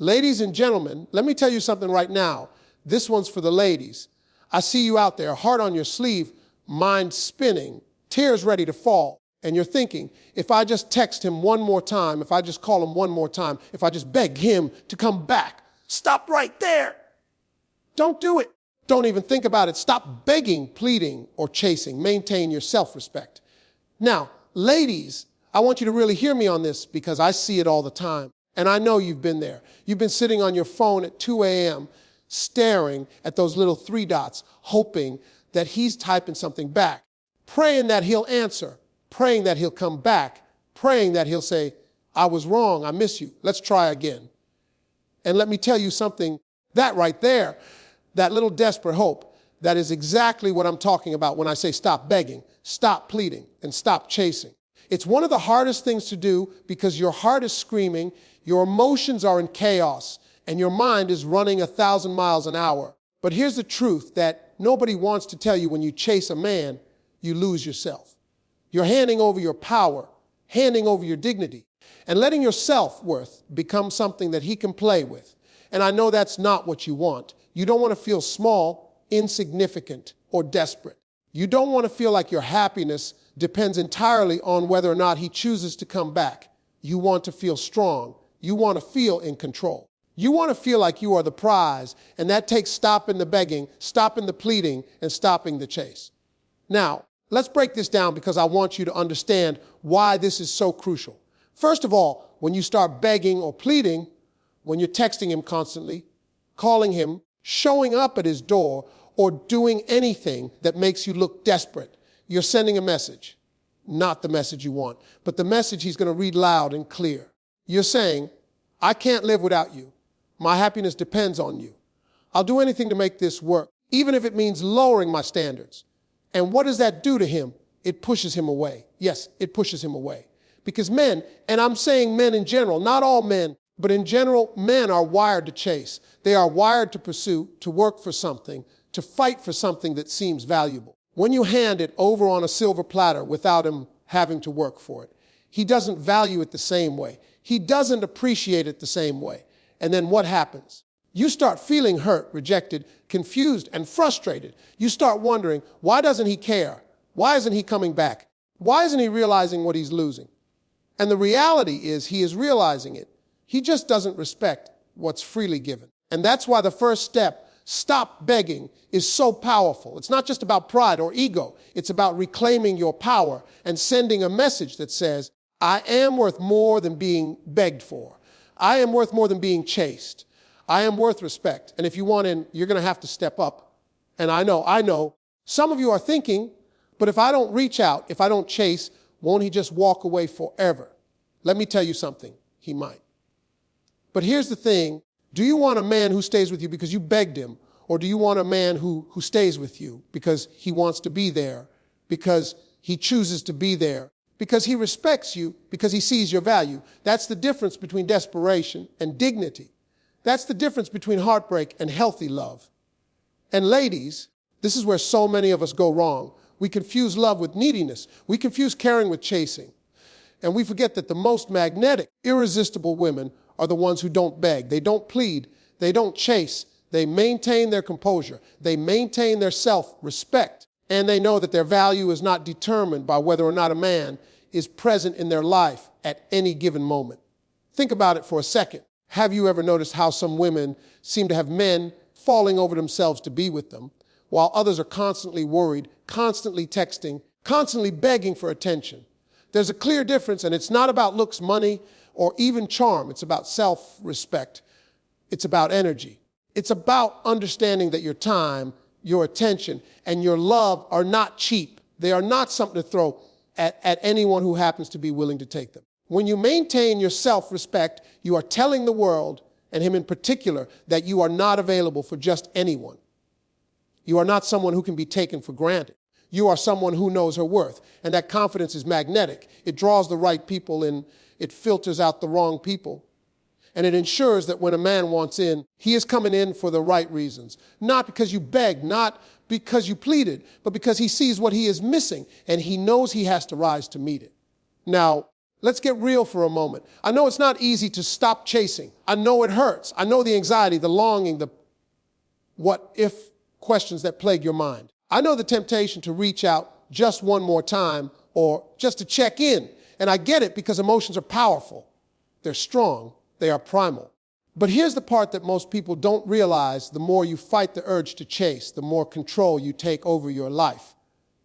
Ladies and gentlemen, let me tell you something right now. This one's for the ladies. I see you out there, heart on your sleeve, mind spinning, tears ready to fall. And you're thinking, if I just text him one more time, if I just call him one more time, if I just beg him to come back, stop right there. Don't do it. Don't even think about it. Stop begging, pleading, or chasing. Maintain your self-respect. Now, ladies, I want you to really hear me on this because I see it all the time. And I know you've been there. You've been sitting on your phone at 2 a.m. staring at those little 3 dots, hoping that he's typing something back, praying that he'll answer, praying that he'll come back, praying that he'll say, I was wrong, I miss you, let's try again. And let me tell you something, that right there, that little desperate hope, that is exactly what I'm talking about when I say stop begging, stop pleading, and stop chasing. It's one of the hardest things to do because your heart is screaming, your emotions are in chaos, and your mind is running 1,000 miles an hour. But here's the truth that nobody wants to tell you: when you chase a man, you lose yourself. You're handing over your power, handing over your dignity, and letting your self-worth become something that he can play with. And I know that's not what you want. You don't want to feel small, insignificant, or desperate. You don't want to feel like your happiness depends entirely on whether or not he chooses to come back. You want to feel strong. You want to feel in control. You want to feel like you are the prize, and that takes stopping the begging, stopping the pleading, and stopping the chase. Now, let's break this down because I want you to understand why this is so crucial. First of all, when you start begging or pleading, when you're texting him constantly, calling him, showing up at his door, or doing anything that makes you look desperate, you're sending a message. Not the message you want, but the message he's going to read loud and clear. You're saying, I can't live without you. My happiness depends on you. I'll do anything to make this work, even if it means lowering my standards. And what does that do to him? It pushes him away. Yes, it pushes him away. Because men, and I'm saying men in general, not all men, but in general, men are wired to chase. They are wired to pursue, to work for something, to fight for something that seems valuable. When you hand it over on a silver platter without him having to work for it, he doesn't value it the same way. He doesn't appreciate it the same way. And then what happens? You start feeling hurt, rejected, confused, and frustrated. You start wondering, why doesn't he care? Why isn't he coming back? Why isn't he realizing what he's losing? And the reality is he is realizing it. He just doesn't respect what's freely given. And that's why the first step, stop begging, is so powerful. It's not just about pride or ego. It's about reclaiming your power and sending a message that says, I am worth more than being begged for. I am worth more than being chased. I am worth respect. And if you want in, you're going to have to step up. And I know, some of you are thinking, but if I don't reach out, if I don't chase, won't he just walk away forever? Let me tell you something, he might. But here's the thing, do you want a man who stays with you because you begged him? Or do you want a man who stays with you because he wants to be there, because he chooses to be there, because he respects you, because he sees your value? That's the difference between desperation and dignity. That's the difference between heartbreak and healthy love. And ladies, this is where so many of us go wrong. We confuse love with neediness. We confuse caring with chasing. And we forget that the most magnetic, irresistible women are the ones who don't beg. They don't plead. They don't chase. They maintain their composure. They maintain their self-respect. And they know that their value is not determined by whether or not a man is present in their life at any given moment. Think about it for a second. Have you ever noticed how some women seem to have men falling over themselves to be with them, while others are constantly worried, constantly texting, constantly begging for attention? There's a clear difference, and it's not about looks, money, or even charm. It's about self-respect. It's about energy. It's about understanding that your time, your attention, and your love are not cheap. They are not something to throw at anyone who happens to be willing to take them. When you maintain your self-respect, you are telling the world, and him in particular, that you are not available for just anyone. You are not someone who can be taken for granted. You are someone who knows her worth, and that confidence is magnetic. It draws the right people in, it filters out the wrong people, and it ensures that when a man wants in, he is coming in for the right reasons. Not because you begged, not because you pleaded, but because he sees what he is missing, and he knows he has to rise to meet it. Now, Let's get real for a moment. I know it's not easy to stop chasing. I know it hurts. I know the anxiety, the longing, the what if questions that plague your mind. I know the temptation to reach out just one more time or just to check in. And I get it because emotions are powerful. They're strong. They are primal. But here's the part that most people don't realize. The more you fight the urge to chase, the more control you take over your life.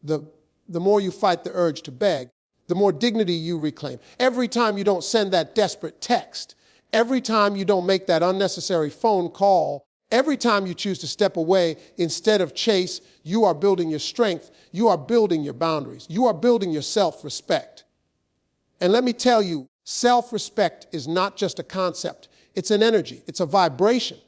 The more you fight the urge to beg, the more dignity you reclaim. Every time you don't send that desperate text, every time you don't make that unnecessary phone call, every time you choose to step away instead of chase, you are building your strength. You are building your boundaries. You are building your self-respect. And let me tell you, self-respect is not just a concept. It's an energy. It's a vibration.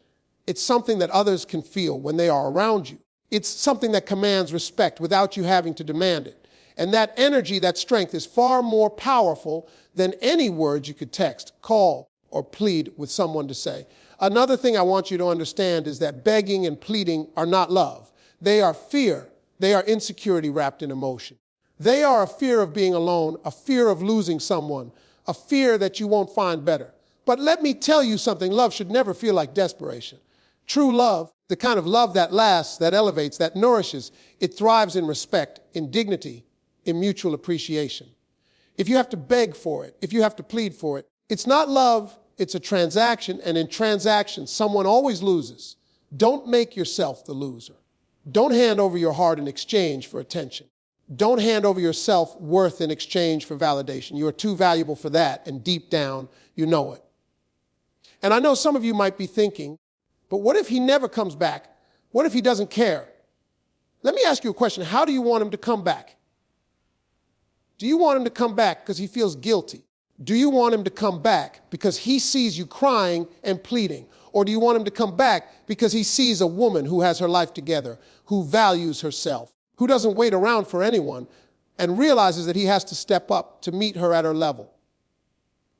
It's something that others can feel when they are around you. It's something that commands respect without you having to demand it. And that energy, that strength is far more powerful than any words you could text, call, or plead with someone to say. Another thing I want you to understand is that begging and pleading are not love. They are fear. They are insecurity wrapped in emotion. They are a fear of being alone, a fear of losing someone, a fear that you won't find better. But let me tell you something, love should never feel like desperation. True love, the kind of love that lasts, that elevates, that nourishes, it thrives in respect, in dignity, in mutual appreciation. If you have to beg for it, if you have to plead for it, it's not love, it's a transaction, and in transactions, someone always loses. Don't make yourself the loser. Don't hand over your heart in exchange for attention. Don't hand over your self-worth in exchange for validation. You are too valuable for that, and deep down, you know it. And I know some of you might be thinking, but what if he never comes back? What if he doesn't care? Let me ask you a question. How do you want him to come back? Do you want him to come back because he feels guilty? Do you want him to come back because he sees you crying and pleading? Or do you want him to come back because he sees a woman who has her life together, who values herself, who doesn't wait around for anyone, and realizes that he has to step up to meet her at her level?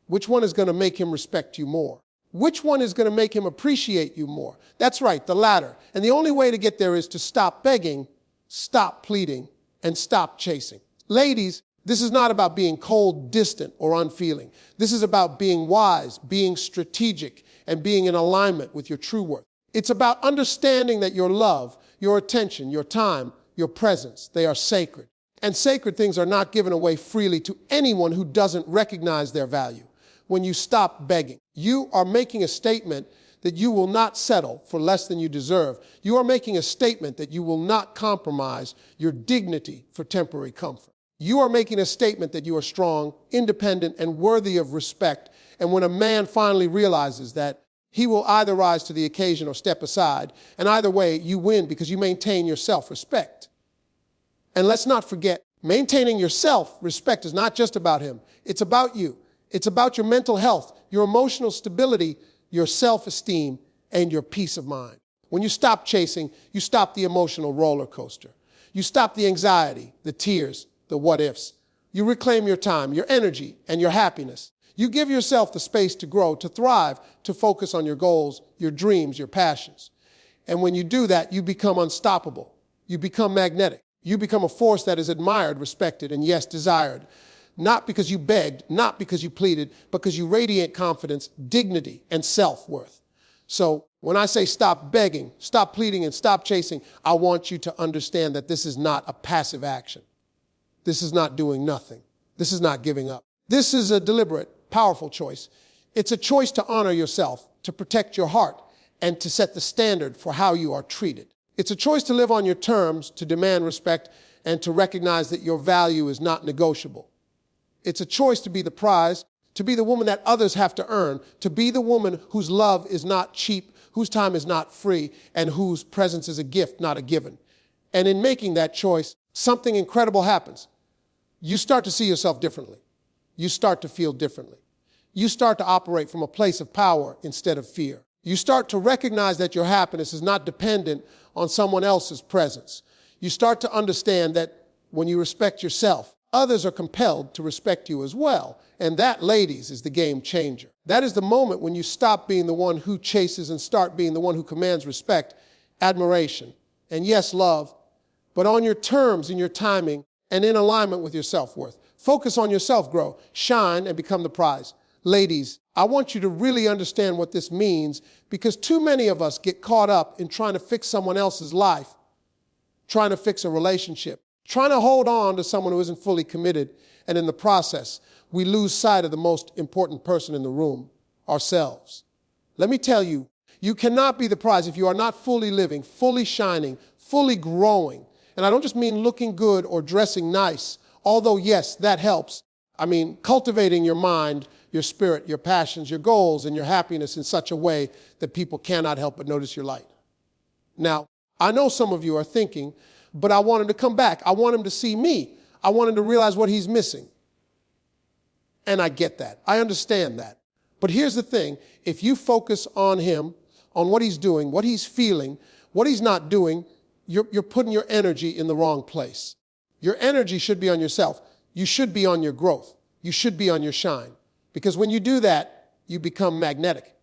Which one is going to make him respect you more? Which one is going to make him appreciate you more? That's right, the latter. And the only way to get there is to stop begging, stop pleading, and stop chasing. Ladies, this is not about being cold, distant, or unfeeling. This is about being wise, being strategic, and being in alignment with your true worth. It's about understanding that your love, your attention, your time, your presence, they are sacred. And sacred things are not given away freely to anyone who doesn't recognize their value. When you stop begging, you are making a statement that you will not settle for less than you deserve. You are making a statement that you will not compromise your dignity for temporary comfort. You are making a statement that you are strong, independent, and worthy of respect. And when a man finally realizes that, he will either rise to the occasion or step aside. And either way, you win because you maintain your self-respect. And let's not forget, maintaining your self-respect is not just about him. It's about you. It's about your mental health, your emotional stability, your self-esteem, and your peace of mind. When you stop chasing, you stop the emotional roller coaster. You stop the anxiety, the tears, the what-ifs. You reclaim your time, your energy, and your happiness. You give yourself the space to grow, to thrive, to focus on your goals, your dreams, your passions. And when you do that, you become unstoppable. You become magnetic. You become a force that is admired, respected, and yes, desired. Not because you begged, not because you pleaded, but because you radiate confidence, dignity, and self-worth. So when I say stop begging, stop pleading, and stop chasing, I want you to understand that this is not a passive action. This is not doing nothing. This is not giving up. This is a deliberate, powerful choice. It's a choice to honor yourself, to protect your heart, and to set the standard for how you are treated. It's a choice to live on your terms, to demand respect, and to recognize that your value is not negotiable. It's a choice to be the prize, to be the woman that others have to earn, to be the woman whose love is not cheap, whose time is not free, and whose presence is a gift, not a given. And in making that choice, something incredible happens. You start to see yourself differently. You start to feel differently. You start to operate from a place of power instead of fear. You start to recognize that your happiness is not dependent on someone else's presence. You start to understand that when you respect yourself, others are compelled to respect you as well. And that, ladies, is the game changer. That is the moment when you stop being the one who chases and start being the one who commands respect, admiration, and yes, love, but on your terms, in your timing, and in alignment with your self-worth. Focus on yourself, grow, shine, and become the prize. Ladies, I want you to really understand what this means, because too many of us get caught up in trying to fix someone else's life, trying to fix a relationship, trying to hold on to someone who isn't fully committed, and in the process, we lose sight of the most important person in the room, ourselves. Let me tell you, you cannot be the prize if you are not fully living, fully shining, fully growing. And I don't just mean looking good or dressing nice, although yes, that helps. I mean, cultivating your mind, your spirit, your passions, your goals, and your happiness in such a way that people cannot help but notice your light. Now, I know some of you are thinking, but I want him to come back. I want him to see me. I want him to realize what he's missing. And I get that. I understand that. But here's the thing. If you focus on him, on what he's doing, what he's feeling, what he's not doing, you're putting your energy in the wrong place. Your energy should be on yourself. You should be on your growth. You should be on your shine. Because when you do that, you become magnetic.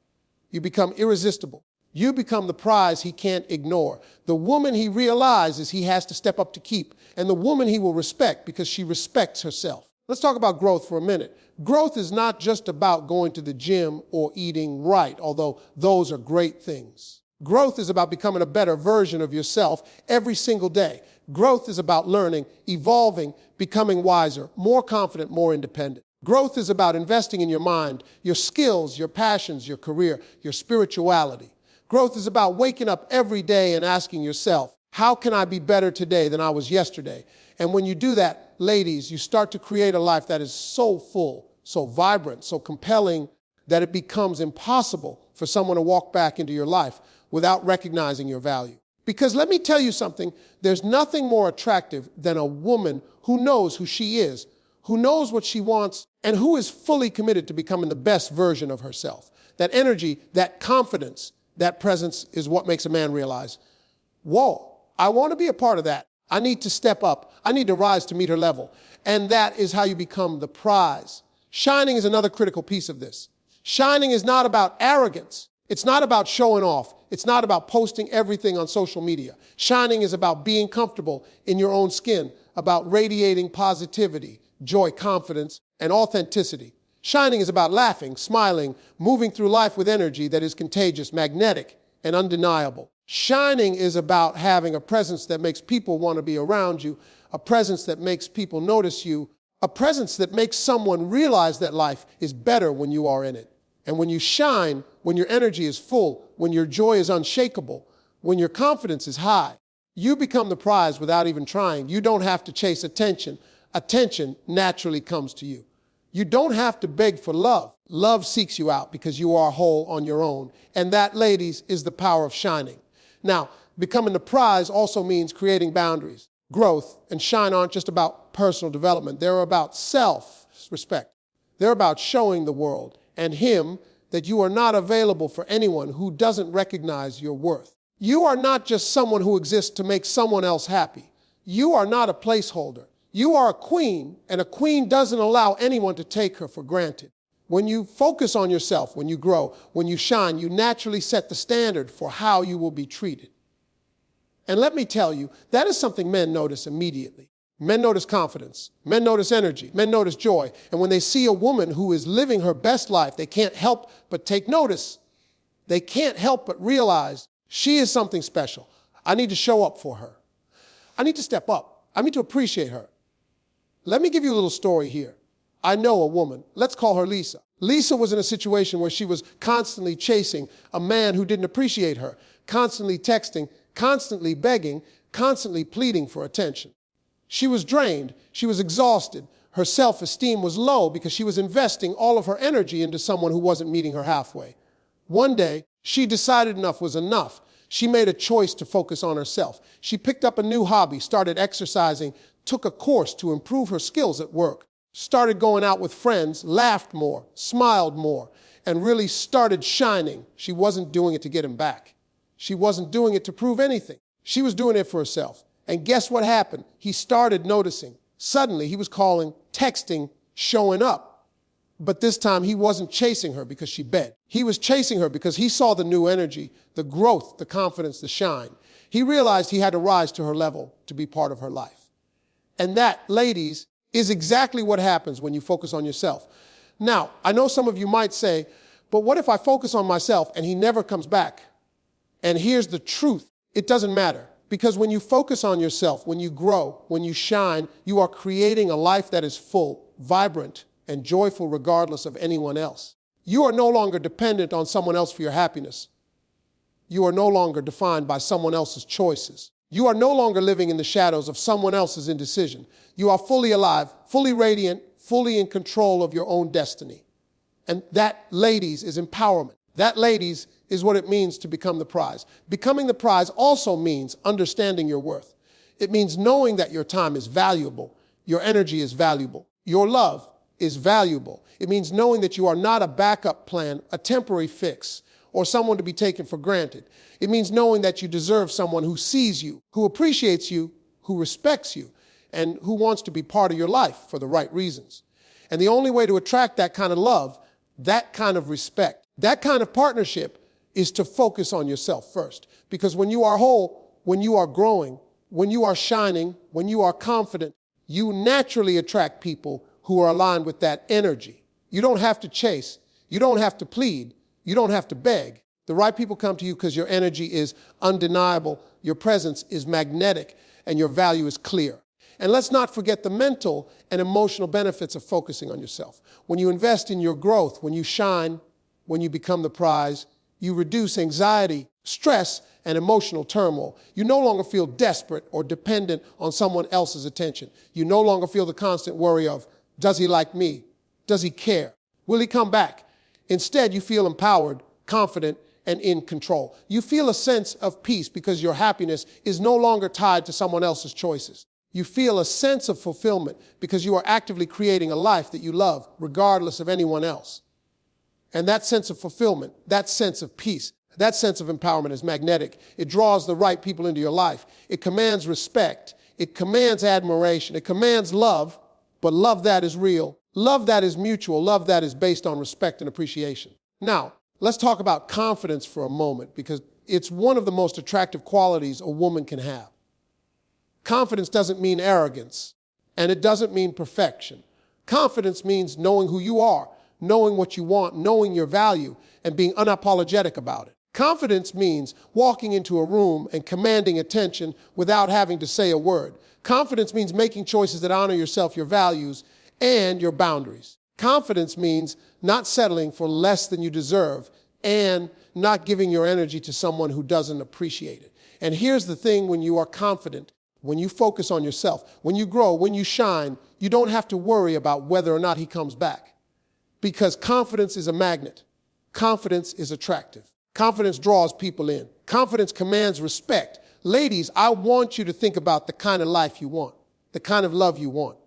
You become irresistible. You become the prize he can't ignore. The woman he realizes he has to step up to keep. And the woman he will respect because she respects herself. Let's talk about growth for a minute. Growth is not just about going to the gym or eating right, although those are great things. Growth is about becoming a better version of yourself every single day. Growth is about learning, evolving, becoming wiser, more confident, more independent. Growth is about investing in your mind, your skills, your passions, your career, your spirituality. Growth is about waking up every day and asking yourself, how can I be better today than I was yesterday? And when you do that, ladies, you start to create a life that is so full, so vibrant, so compelling that it becomes impossible for someone to walk back into your life without recognizing your value. Because let me tell you something, there's nothing more attractive than a woman who knows who she is, who knows what she wants, and who is fully committed to becoming the best version of herself. That energy, that confidence, that presence is what makes a man realize, whoa, I want to be a part of that. I need to step up. I need to rise to meet her level. And that is how you become the prize. Shining is another critical piece of this. Shining is not about arrogance. It's not about showing off. It's not about posting everything on social media. Shining is about being comfortable in your own skin, about radiating positivity, joy, confidence, and authenticity. Shining is about laughing, smiling, moving through life with energy that is contagious, magnetic, and undeniable. Shining is about having a presence that makes people want to be around you, a presence that makes people notice you, a presence that makes someone realize that life is better when you are in it. And when you shine, when your energy is full, when your joy is unshakable, when your confidence is high, you become the prize without even trying. You don't have to chase attention. Attention naturally comes to you. You don't have to beg for love. Love seeks you out because you are whole on your own. And that, ladies, is the power of shining. Now, becoming the prize also means creating boundaries. Growth and shine aren't just about personal development. They're about self-respect. They're about showing the world and him that you are not available for anyone who doesn't recognize your worth. You are not just someone who exists to make someone else happy. You are not a placeholder. You are a queen, and a queen doesn't allow anyone to take her for granted. When you focus on yourself, when you grow, when you shine, you naturally set the standard for how you will be treated. And let me tell you, that is something men notice immediately. Men notice confidence. Men notice energy. Men notice joy. And when they see a woman who is living her best life, they can't help but take notice. They can't help but realize she is something special. I need to show up for her. I need to step up. I need to appreciate her. Let me give you a little story here. I know a woman. Let's call her Lisa. Lisa was in a situation where she was constantly chasing a man who didn't appreciate her, constantly texting, constantly begging, constantly pleading for attention. She was drained. She was exhausted. Her self-esteem was low because she was investing all of her energy into someone who wasn't meeting her halfway. One day, she decided enough was enough. She made a choice to focus on herself. She picked up a new hobby, started exercising, took a course to improve her skills at work, started going out with friends, laughed more, smiled more, and really started shining. She wasn't doing it to get him back. She wasn't doing it to prove anything. She was doing it for herself. And guess what happened? He started noticing. Suddenly, he was calling, texting, showing up. But this time, he wasn't chasing her because she begged. He was chasing her because he saw the new energy, the growth, the confidence, the shine. He realized he had to rise to her level to be part of her life. And that, ladies, is exactly what happens when you focus on yourself. Now, I know some of you might say, but what if I focus on myself and he never comes back? And here's the truth. It doesn't matter. Because when you focus on yourself, when you grow, when you shine, you are creating a life that is full, vibrant, and joyful regardless of anyone else. You are no longer dependent on someone else for your happiness. You are no longer defined by someone else's choices. You are no longer living in the shadows of someone else's indecision. You are fully alive, fully radiant, fully in control of your own destiny. And that, ladies, is empowerment. That, ladies, is what it means to become the prize. Becoming the prize also means understanding your worth. It means knowing that your time is valuable, your energy is valuable, your love is valuable. It means knowing that you are not a backup plan, a temporary fix, or someone to be taken for granted. It means knowing that you deserve someone who sees you, who appreciates you, who respects you, and who wants to be part of your life for the right reasons. And the only way to attract that kind of love, that kind of respect, that kind of partnership is to focus on yourself first. Because when you are whole, when you are growing, when you are shining, when you are confident, you naturally attract people who are aligned with that energy. You don't have to chase. You don't have to plead. You don't have to beg. The right people come to you because your energy is undeniable, your presence is magnetic, and your value is clear. And let's not forget the mental and emotional benefits of focusing on yourself. When you invest in your growth, when you shine, when you become the prize, you reduce anxiety, stress, and emotional turmoil. You no longer feel desperate or dependent on someone else's attention. You no longer feel the constant worry of, does he like me? Does he care? Will he come back? Instead, you feel empowered, confident, and in control. You feel a sense of peace because your happiness is no longer tied to someone else's choices. You feel a sense of fulfillment because you are actively creating a life that you love, regardless of anyone else. And that sense of fulfillment, that sense of peace, that sense of empowerment is magnetic. It draws the right people into your life. It commands respect. It commands admiration. It commands love, but love that is real. Love that is mutual. Love that is based on respect and appreciation. Now, let's talk about confidence for a moment because it's one of the most attractive qualities a woman can have. Confidence doesn't mean arrogance, and it doesn't mean perfection. Confidence means knowing who you are, knowing what you want, knowing your value, and being unapologetic about it. Confidence means walking into a room and commanding attention without having to say a word. Confidence means making choices that honor yourself, your values, and your boundaries. Confidence means not settling for less than you deserve and not giving your energy to someone who doesn't appreciate it. And here's the thing: when you are confident, when you focus on yourself, when you grow, when you shine, you don't have to worry about whether or not he comes back. Because confidence is a magnet. Confidence is attractive. Confidence draws people in. Confidence commands respect. Ladies, I want you to think about the kind of life you want, the kind of love you want,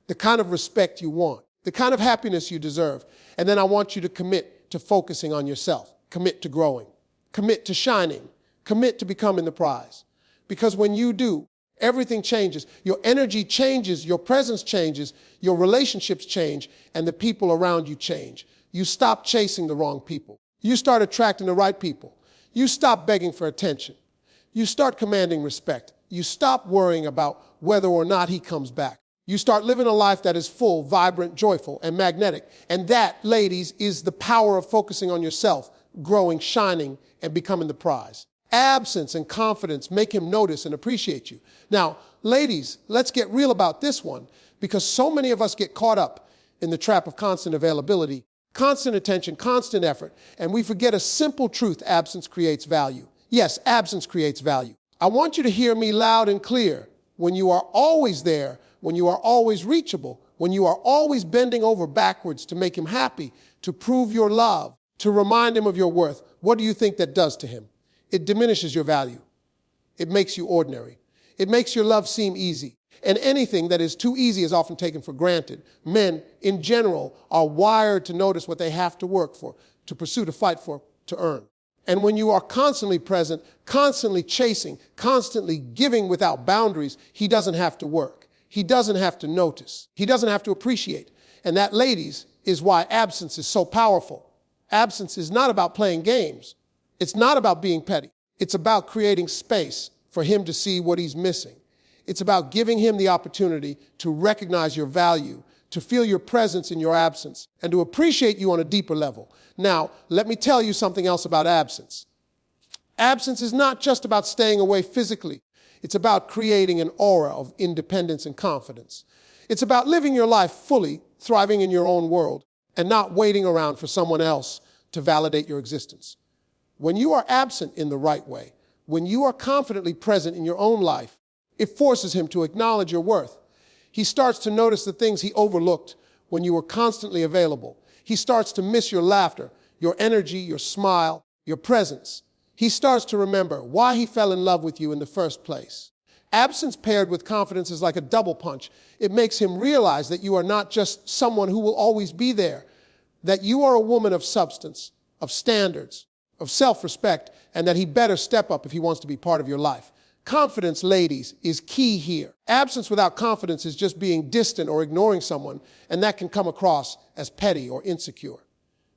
the kind of respect you want, the kind of happiness you deserve. And then I want you to commit to focusing on yourself, commit to growing, commit to shining, commit to becoming the prize. Because when you do, everything changes. Your energy changes, your presence changes, your relationships change, and the people around you change. You stop chasing the wrong people. You start attracting the right people. You stop begging for attention. You start commanding respect. You stop worrying about whether or not he comes back. You start living a life that is full, vibrant, joyful, and magnetic. And that, ladies, is the power of focusing on yourself, growing, shining, and becoming the prize. Absence and confidence make him notice and appreciate you. Now, ladies, let's get real about this one, because so many of us get caught up in the trap of constant availability, constant attention, constant effort, and we forget a simple truth: absence creates value. Yes, absence creates value. I want you to hear me loud and clear. When you are always there, when you are always reachable, when you are always bending over backwards to make him happy, to prove your love, to remind him of your worth, what do you think that does to him? It diminishes your value. It makes you ordinary. It makes your love seem easy. And anything that is too easy is often taken for granted. Men, in general, are wired to notice what they have to work for, to pursue, to fight for, to earn. And when you are constantly present, constantly chasing, constantly giving without boundaries, he doesn't have to work. He doesn't have to notice. He doesn't have to appreciate. And that, ladies, is why absence is so powerful. Absence is not about playing games. It's not about being petty. It's about creating space for him to see what he's missing. It's about giving him the opportunity to recognize your value, to feel your presence in your absence, and to appreciate you on a deeper level. Now, let me tell you something else about absence. Absence is not just about staying away physically. It's about creating an aura of independence and confidence. It's about living your life fully, thriving in your own world, and not waiting around for someone else to validate your existence. When you are absent in the right way, when you are confidently present in your own life, it forces him to acknowledge your worth. He starts to notice the things he overlooked when you were constantly available. He starts to miss your laughter, your energy, your smile, your presence. He starts to remember why he fell in love with you in the first place. Absence paired with confidence is like a double punch. It makes him realize that you are not just someone who will always be there, that you are a woman of substance, of standards, of self-respect, and that he better step up if he wants to be part of your life. Confidence, ladies, is key here. Absence without confidence is just being distant or ignoring someone, and that can come across as petty or insecure.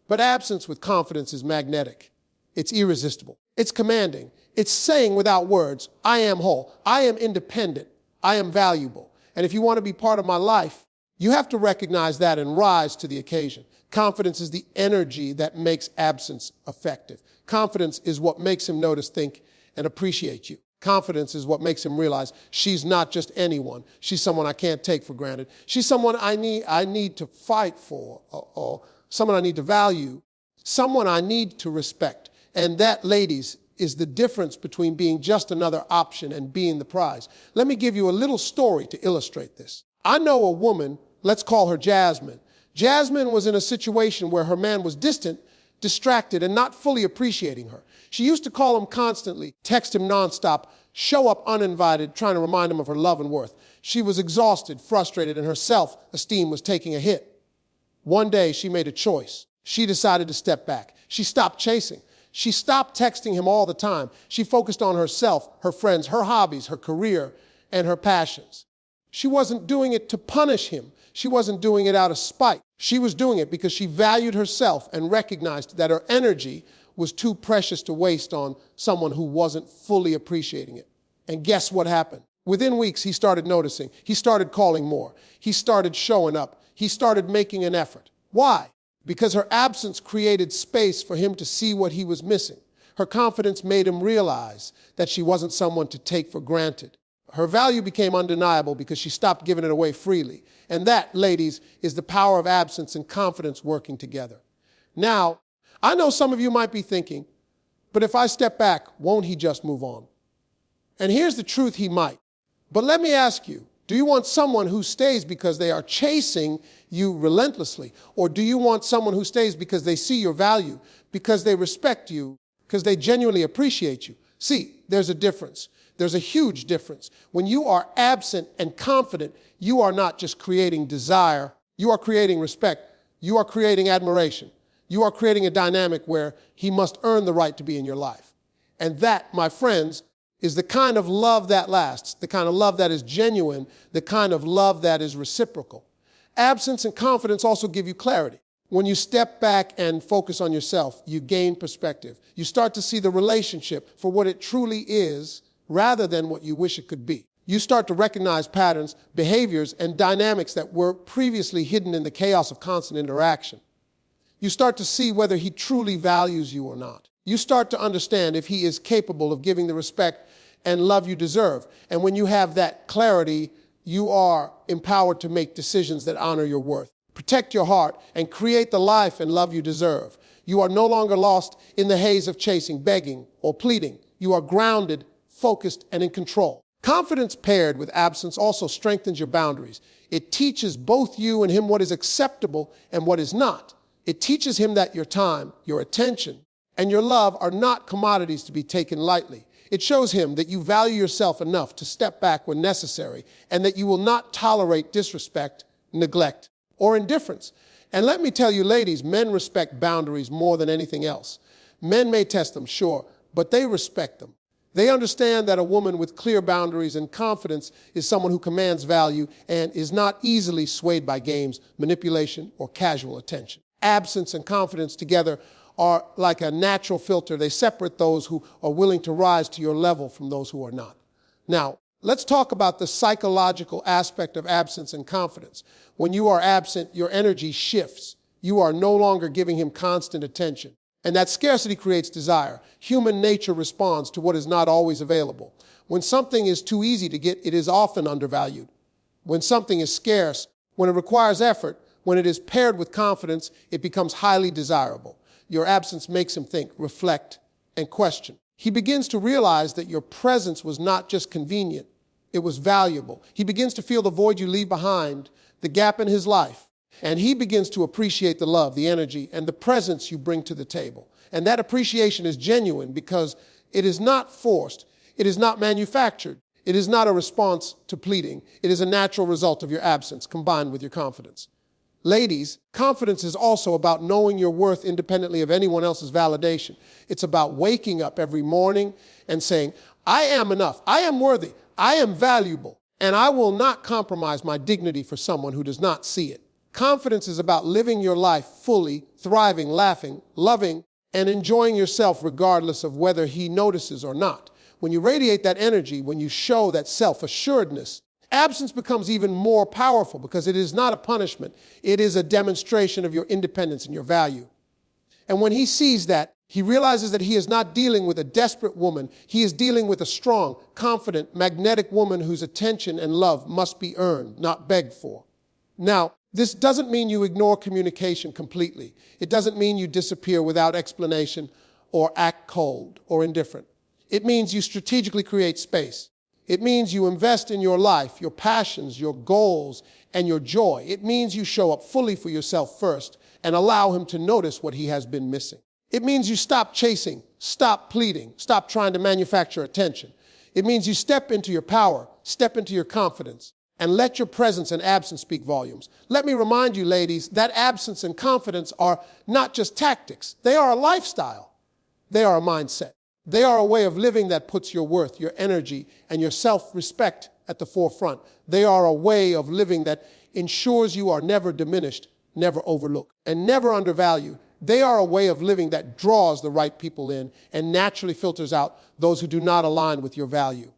But absence with confidence is magnetic. It's irresistible. It's commanding. It's saying without words, I am whole. I am independent. I am valuable. And if you want to be part of my life, you have to recognize that and rise to the occasion. Confidence is the energy that makes absence effective. Confidence is what makes him notice, think, and appreciate you. Confidence is what makes him realize she's not just anyone. She's someone I can't take for granted. She's someone I need to fight for, or someone I need to value, someone I need to respect. And that, ladies, is the difference between being just another option and being the prize. Let me give you a little story to illustrate this. I know a woman, let's call her Jasmine. Jasmine was in a situation where her man was distant, distracted, and not fully appreciating her. She used to call him constantly, text him nonstop, show up uninvited, trying to remind him of her love and worth. She was exhausted, frustrated, and her self-esteem was taking a hit. One day, she made a choice. She decided to step back. She stopped chasing. She stopped texting him all the time. She focused on herself, her friends, her hobbies, her career, and her passions. She wasn't doing it to punish him. She wasn't doing it out of spite. She was doing it because she valued herself and recognized that her energy was too precious to waste on someone who wasn't fully appreciating it. And guess what happened? Within weeks, he started noticing. He started calling more. He started showing up. He started making an effort. Why? Because her absence created space for him to see what he was missing. Her confidence made him realize that she wasn't someone to take for granted. Her value became undeniable because she stopped giving it away freely. And that, ladies, is the power of absence and confidence working together. Now, I know some of you might be thinking, but if I step back, won't he just move on? And here's the truth, he might. But let me ask you, do you want someone who stays because they are chasing you relentlessly? Or do you want someone who stays because they see your value, because they respect you, because they genuinely appreciate you? See, there's a difference. There's a huge difference. When you are absent and confident, you are not just creating desire, you are creating respect, you are creating admiration. You are creating a dynamic where he must earn the right to be in your life. And that, my friends, is the kind of love that lasts, the kind of love that is genuine, the kind of love that is reciprocal. Absence and confidence also give you clarity. When you step back and focus on yourself, you gain perspective. You start to see the relationship for what it truly is rather than what you wish it could be. You start to recognize patterns, behaviors, and dynamics that were previously hidden in the chaos of constant interaction. You start to see whether he truly values you or not. You start to understand if he is capable of giving the respect and love you deserve. And when you have that clarity, you are empowered to make decisions that honor your worth. Protect your heart and create the life and love you deserve. You are no longer lost in the haze of chasing, begging, or pleading. You are grounded, focused, and in control. Confidence paired with absence also strengthens your boundaries. It teaches both you and him what is acceptable and what is not. It teaches him that your time, your attention, and your love are not commodities to be taken lightly. It shows him that you value yourself enough to step back when necessary and that you will not tolerate disrespect, neglect, or indifference. And let me tell you, ladies, men respect boundaries more than anything else. Men may test them, sure, but they respect them. They understand that a woman with clear boundaries and confidence is someone who commands value and is not easily swayed by games, manipulation, or casual attention. Absence and confidence together are like a natural filter. They separate those who are willing to rise to your level from those who are not. Now, Let's talk about the psychological aspect of absence and confidence. When you are absent, your energy shifts. You are no longer giving him constant attention. And that scarcity creates desire. Human nature responds to what is not always available. When something is too easy to get, it is often undervalued. When something is scarce, when it requires effort, when it is paired with confidence, it becomes highly desirable. Your absence makes him think, reflect, and question. He begins to realize that your presence was not just convenient, it was valuable. He begins to feel the void you leave behind, the gap in his life. And he begins to appreciate the love, the energy, and the presence you bring to the table. And that appreciation is genuine because it is not forced. It is not manufactured. It is not a response to pleading. It is a natural result of your absence combined with your confidence. Ladies, confidence is also about knowing your worth independently of anyone else's validation. It's about waking up every morning and saying, I am enough. I am worthy. I am valuable. And I will not compromise my dignity for someone who does not see it. Confidence is about living your life fully, thriving, laughing, loving, and enjoying yourself regardless of whether he notices or not. When you radiate that energy, when you show that self-assuredness, absence becomes even more powerful because it is not a punishment. It is a demonstration of your independence and your value. And when he sees that, he realizes that he is not dealing with a desperate woman. He is dealing with a strong, confident, magnetic woman whose attention and love must be earned, not begged for. Now, this doesn't mean you ignore communication completely. It doesn't mean you disappear without explanation or act cold or indifferent. It means you strategically create space. It means you invest in your life, your passions, your goals, and your joy. It means you show up fully for yourself first and allow him to notice what he has been missing. It means you stop chasing, stop pleading, stop trying to manufacture attention. It means you step into your power, step into your confidence, and let your presence and absence speak volumes. Let me remind you, ladies, that absence and confidence are not just tactics. They are a lifestyle. They are a mindset. They are a way of living that puts your worth, your energy, and your self-respect at the forefront. They are a way of living that ensures you are never diminished, never overlooked, and never undervalued. They are a way of living that draws the right people in and naturally filters out those who do not align with your value.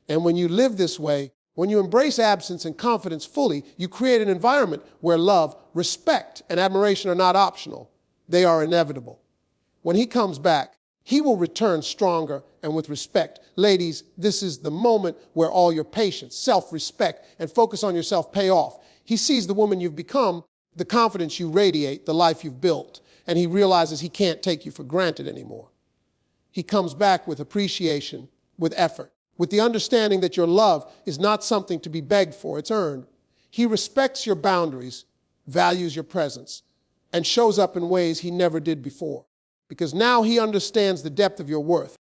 And when you live this way, when you embrace absence and confidence fully, you create an environment where love, respect, and admiration are not optional. They are inevitable. When he comes back, he will return stronger and with respect. Ladies, this is the moment where all your patience, self-respect, and focus on yourself pay off. He sees the woman you've become, the confidence you radiate, the life you've built, and he realizes he can't take you for granted anymore. He comes back with appreciation, with effort, with the understanding that your love is not something to be begged for, it's earned. He respects your boundaries, values your presence, and shows up in ways he never did before. Because now he understands the depth of your worth.